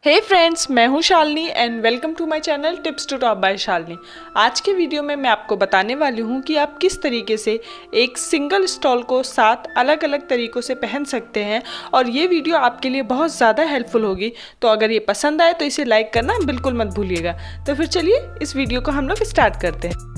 हे friends, मैं हूं Shalini and welcome to my channel tips to top by Shalini. आज के वीडियो में मैं आपको बताने वाली हूं कि आप किस तरीके से एक सिंगल स्टॉल को 7 अलग अलग तरीक़ों से पहन सकते हैं और ये वीडियो आपके लिए बहुत ज़्यादा हेल्पफुल होगी। तो अगर ये पसंद आए तो इसे लाइक करना बिल्कुल मत भूलिएगा। तो फिर चलिए इस वीडियो को हम लोग स्टार्ट करते हैं।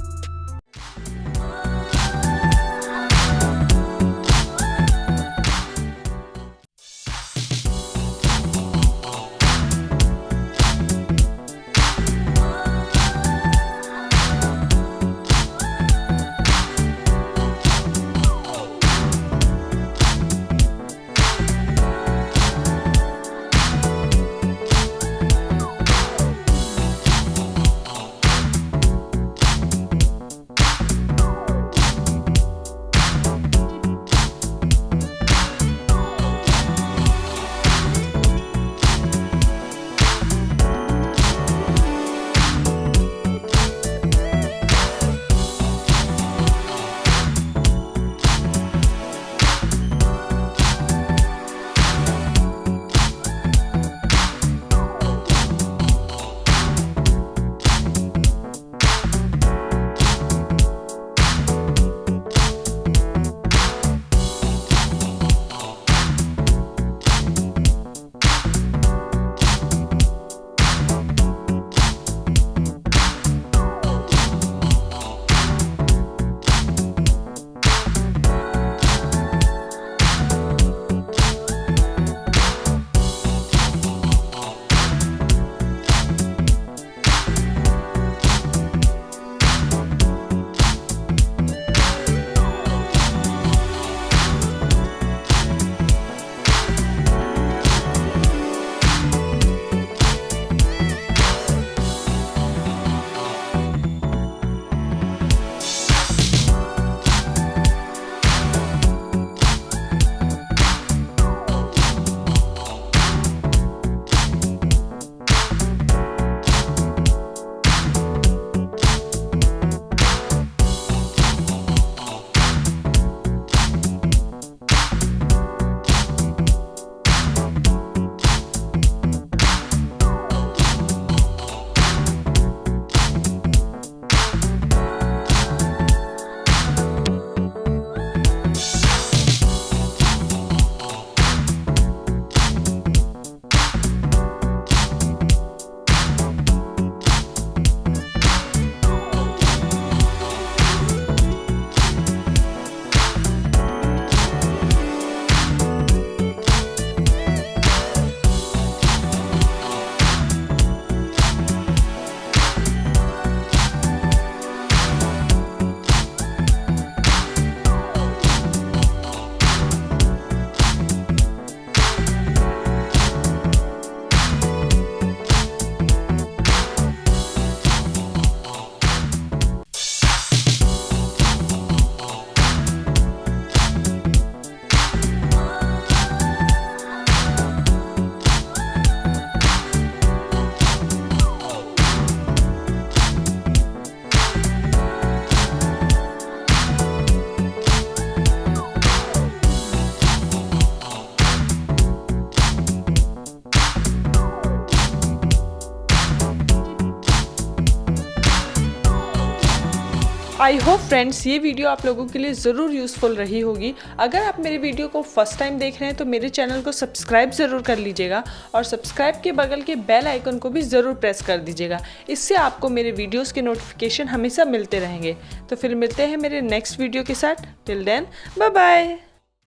आई होप फ्रेंड्स ये वीडियो आप लोगों के लिए ज़रूर यूज़फुल रही होगी। अगर आप मेरे वीडियो को फर्स्ट टाइम देख रहे हैं तो मेरे चैनल को सब्सक्राइब ज़रूर कर लीजिएगा और सब्सक्राइब के बगल के बेल आइकन को भी ज़रूर प्रेस कर दीजिएगा। इससे आपको मेरे वीडियोस के नोटिफिकेशन हमेशा मिलते रहेंगे। तो फिर मिलते हैं मेरे नेक्स्ट वीडियो के साथ। Till then bye bye.